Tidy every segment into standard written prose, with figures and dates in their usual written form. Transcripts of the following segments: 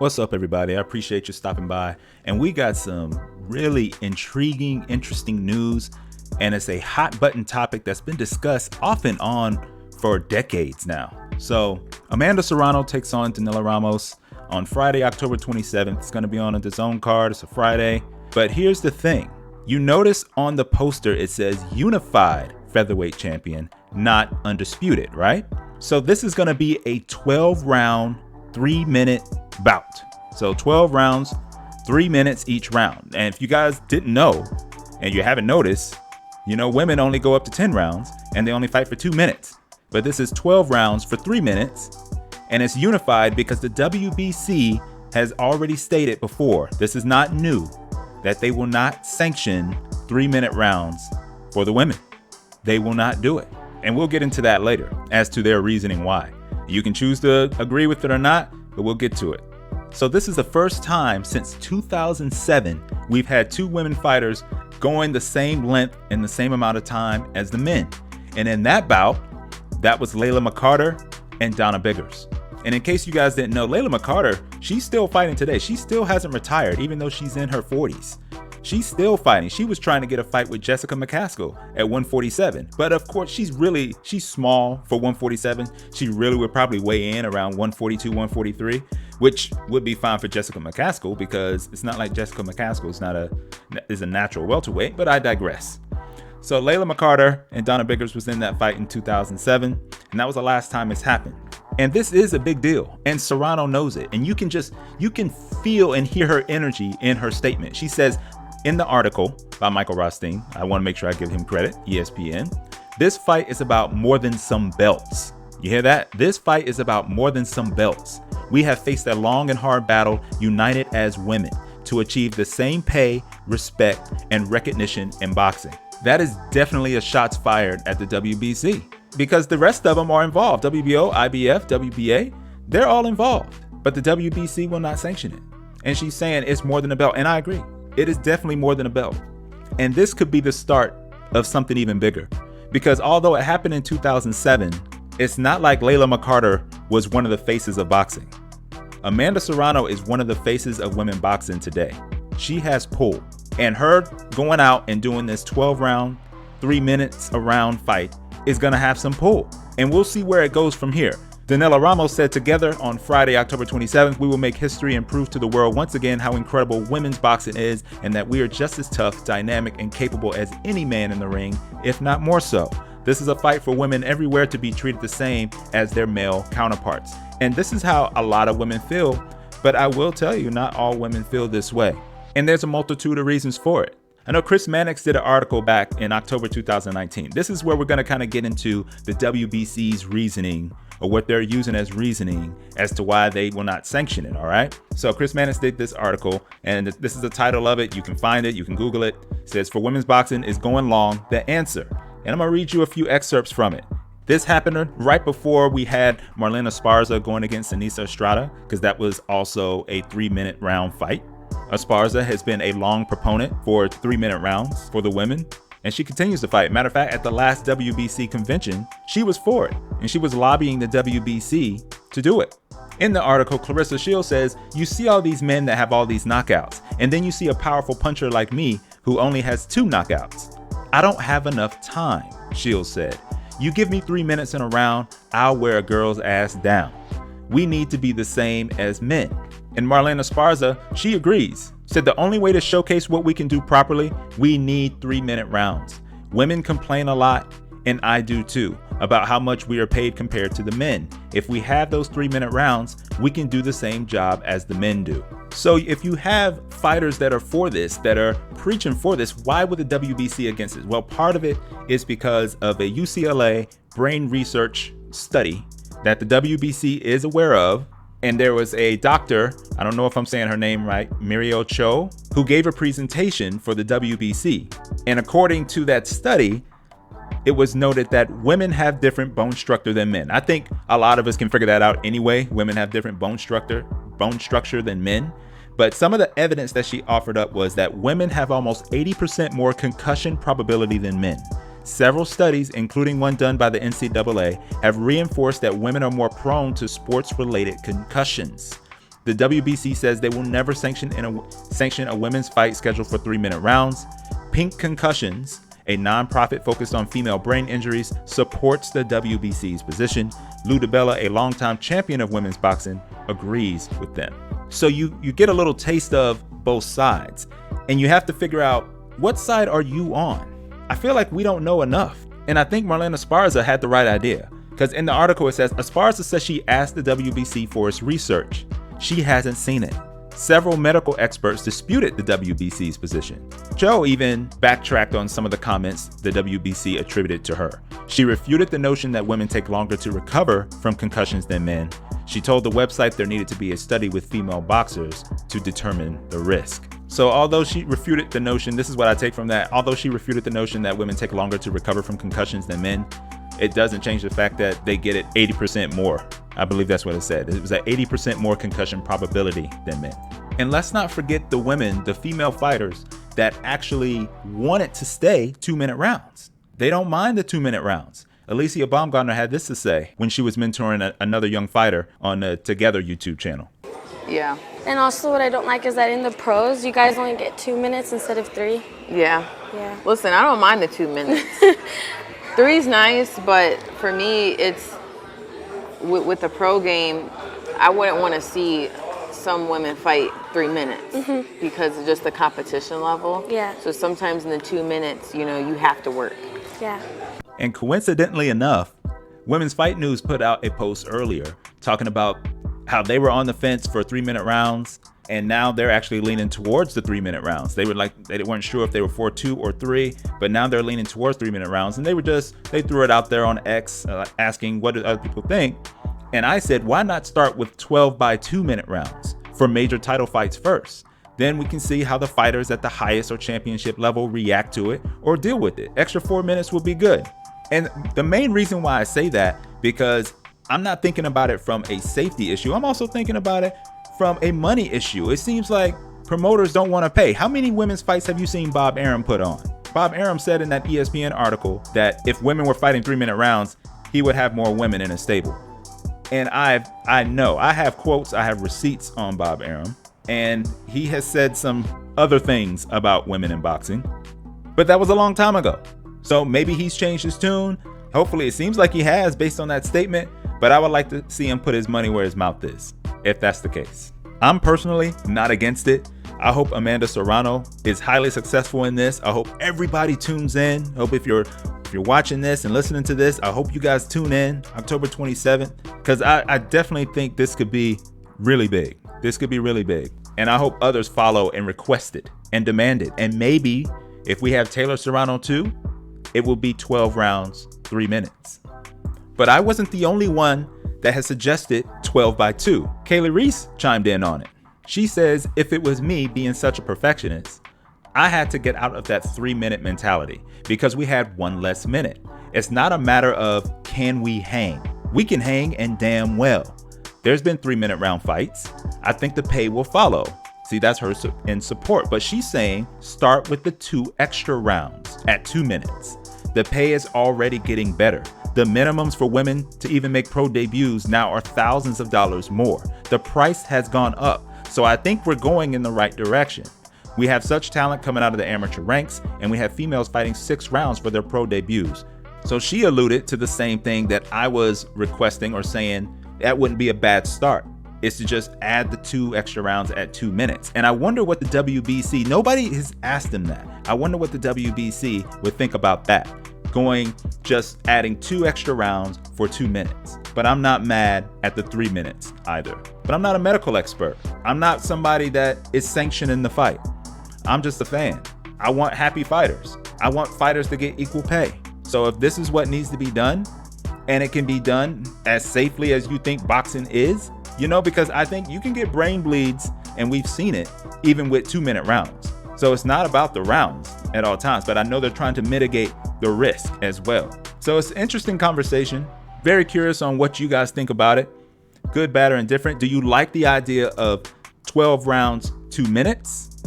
What's up, everybody? I appreciate you stopping by. And we got some really intriguing, interesting news. And it's a hot button topic that's been discussed off and on for decades now. So Amanda Serrano takes on Danila Ramos on Friday, October 27th. It's going to be on a DAZN card. It's a Friday. But here's the thing. You notice on the poster, it says unified featherweight champion, not undisputed, right? So this is going to be a 12-round, 3-minute bout. So 12 rounds, 3 minutes each round. And if you guys didn't know, and you haven't noticed, you know, women only go up to 10 rounds and they only fight for 2 minutes. But this is 12 rounds for 3 minutes, and it's unified because the WBC has already stated before, this is not new, that they will not sanction 3-minute rounds for the women. They will not do it. And we'll get into that later as to their reasoning why. You can choose to agree with it or not, but we'll get to it. So this is the first time since 2007 we've had 2 women fighters going the same length in the same amount of time as the men. And in that bout, that was Layla McCarter and Donna Biggers. And in case you guys didn't know, Layla McCarter, she's still fighting today. She still hasn't retired, even though she's in her 40s. She's still fighting. She was trying to get a fight with Jessica McCaskill at 147. But of course, she's small for 147. She really would probably weigh in around 142, 143, which would be fine for Jessica McCaskill because it's not like Jessica McCaskill is a natural welterweight, but I digress. So Layla McCarter and Donna Biggers was in that fight in 2007, and that was the last time it's happened. And this is a big deal, and Serrano knows it. And you can feel and hear her energy in her statement. She says, in the article by Michael Rothstein, I want to make sure I give him credit, ESPN, this fight is about more than some belts. You hear that? This fight is about more than some belts. We have faced a long and hard battle, united as women, to achieve the same pay, respect, and recognition in boxing. That is definitely a shots fired at the WBC because the rest of them are involved. WBO, IBF, WBA, they're all involved, but the WBC will not sanction it. And she's saying it's more than a belt, and I agree. It is definitely more than a belt. And this could be the start of something even bigger. Because although it happened in 2007, it's not like Layla McCarter was one of the faces of boxing. Amanda Serrano is one of the faces of women boxing today. She has pull. And her going out and doing this 12-round, 3 minutes a round fight is going to have some pull. And we'll see where it goes from here. Danila Ramos said, together on Friday, October 27th, we will make history and prove to the world once again how incredible women's boxing is and that we are just as tough, dynamic, and capable as any man in the ring, if not more so. This is a fight for women everywhere to be treated the same as their male counterparts. And this is how a lot of women feel, but I will tell you, not all women feel this way. And there's a multitude of reasons for it. I know Chris Mannix did an article back in October 2019. This is where we're going to kind of get into the WBC's reasoning, or what they're using as reasoning as to why they will not sanction it, all right? So Chris Mannix did this article, and this is the title of it. You can find it, you can Google it. It says, for women's boxing is going long, the answer. And I'm gonna read you a few excerpts from it. This happened right before we had Marlena Esparza going against Anissa Estrada, because that was also a 3-minute round fight. Esparza has been a long proponent for 3-minute rounds for the women, and she continues to fight. Matter of fact, at the last WBC convention, she was for it, and she was lobbying the WBC to do it. In the article, Clarissa Shields says, you see all these men that have all these knockouts, and then you see a powerful puncher like me who only has 2 knockouts. I don't have enough time, Shields said. You give me 3 minutes in a round, I'll wear a girl's ass down. We need to be the same as men. And Marlena Esparza, she agrees, said the only way to showcase what we can do properly, we need 3-minute rounds. Women complain a lot, and I do too, about how much we are paid compared to the men. If we have those 3-minute rounds, we can do the same job as the men do. So if you have fighters that are for this, that are preaching for this, why would the WBC against it? Well, part of it is because of a UCLA brain research study that the WBC is aware of. And there was a doctor, I don't know if I'm saying her name right, Muriel Cho, who gave a presentation for the WBC. And according to that study, it was noted that women have different bone structure than men. I think a lot of us can figure that out anyway. Women have different bone structure than men. But some of the evidence that she offered up was that women have almost 80% more concussion probability than men. Several studies, including one done by the NCAA, have reinforced that women are more prone to sports-related concussions. The WBC says they will never sanction a women's fight scheduled for 3-minute rounds. Pink Concussions, a nonprofit focused on female brain injuries, supports the WBC's position. Lou DiBella, a longtime champion of women's boxing, agrees with them. So you get a little taste of both sides, and you have to figure out, what side are you on? I feel like we don't know enough. And I think Marlena Esparza had the right idea, because in the article it says, Esparza says she asked the WBC for its research. She hasn't seen it. Several medical experts disputed the WBC's position. Joe even backtracked on some of the comments the WBC attributed to her. She refuted the notion that women take longer to recover from concussions than men. She told the website there needed to be a study with female boxers to determine the risk. So although she refuted the notion, this is what I take from that, although she refuted the notion that women take longer to recover from concussions than men, it doesn't change the fact that they get it 80% more. I believe that's what it said. It was at 80% more concussion probability than men. And let's not forget the women, the female fighters that actually wanted to stay 2-minute rounds. They don't mind the 2-minute rounds. Alicia Baumgartner had this to say when she was mentoring another young fighter on the Together YouTube channel. Yeah. And also what I don't like is that in the pros, you guys only get 2 minutes instead of 3. Yeah. Yeah. Listen, I don't mind the 2 minutes. 3's nice, but for me, it's with the pro game, I wouldn't want to see some women fight 3 minutes because of just the competition level. Yeah. So sometimes in the 2 minutes, you have to work. Yeah. And coincidentally enough, Women's Fight News put out a post earlier talking about how they were on the fence for 3-minute rounds, and now they're actually leaning towards the 3-minute rounds. They weren't sure if they were 4-2 or 3, but now they're leaning towards 3-minute rounds. And they threw it out there on X, asking what do other people think. And I said, why not start with 12 by 2-minute rounds for major title fights first? Then we can see how the fighters at the highest or championship level react to it or deal with it. Extra 4 minutes would be good. And the main reason why I say that, because I'm not thinking about it from a safety issue. I'm also thinking about it from a money issue. It seems like promoters don't want to pay. How many women's fights have you seen Bob Arum put on? Bob Arum said in that ESPN article that if women were fighting 3-minute rounds, he would have more women in his stable. And I know, I have quotes, I have receipts on Bob Arum, and he has said some other things about women in boxing, but that was a long time ago. So maybe he's changed his tune. Hopefully it seems like he has based on that statement, but I would like to see him put his money where his mouth is, if that's the case. I'm personally not against it. I hope Amanda Serrano is highly successful in this. I hope everybody tunes in. I hope if you're watching this and listening to this, I hope you guys tune in October 27th, because I definitely think this could be really big. This could be really big. And I hope others follow and request it and demand it. And maybe if we have Taylor Serrano too, it will be 12 rounds, 3 minutes. But I wasn't the only one that has suggested 12 by 2. Kaylee Reese chimed in on it. She says, if it was me being such a perfectionist, I had to get out of that 3-minute mentality because we had 1 less minute. It's not a matter of can we hang. We can hang, and damn well. There's been 3-minute round fights. I think the pay will follow. See, that's her in support, but she's saying start with the 2 extra rounds at 2 minutes. The pay is already getting better. The minimums for women to even make pro debuts now are thousands of dollars more. The price has gone up, so I think we're going in the right direction. We have such talent coming out of the amateur ranks, and we have females fighting 6 rounds for their pro debuts. So she alluded to the same thing that I was requesting or saying that wouldn't be a bad start. Is to just add the 2 extra rounds at 2 minutes. And I wonder what the WBC, nobody has asked them that. I wonder what the WBC would think about that. Just adding 2 extra rounds for 2 minutes. But I'm not mad at the 3 minutes either. But I'm not a medical expert. I'm not somebody that is sanctioning the fight. I'm just a fan. I want happy fighters. I want fighters to get equal pay. So if this is what needs to be done, and it can be done as safely as you think boxing is, because I think you can get brain bleeds, and we've seen it even with 2-minute rounds. So it's not about the rounds at all times, but I know they're trying to mitigate the risk as well. So it's an interesting conversation. Very curious on what you guys think about it. Good, bad, or indifferent. Do you like the idea of 12 rounds, 2 minutes?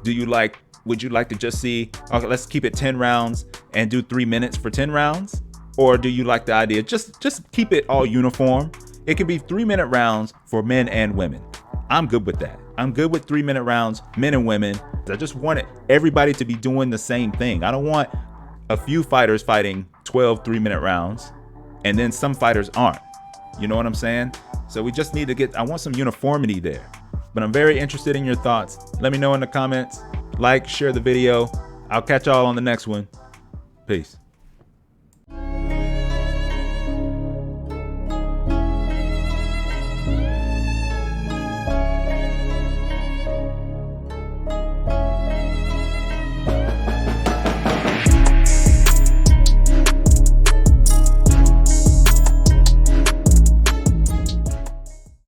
Would you like to just see, okay, let's keep it 10 rounds and do 3 minutes for 10 rounds? Or do you like the idea, just keep it all uniform? It could be 3-minute rounds for men and women. I'm good with that. I'm good with 3-minute rounds, men and women. I just want everybody to be doing the same thing. I don't want a few fighters fighting 12 3-minute rounds and then some fighters aren't. You know what I'm saying? So we just need to I want some uniformity there. But I'm very interested in your thoughts. Let me know in the comments. Like, share the video. I'll catch y'all on the next one. Peace.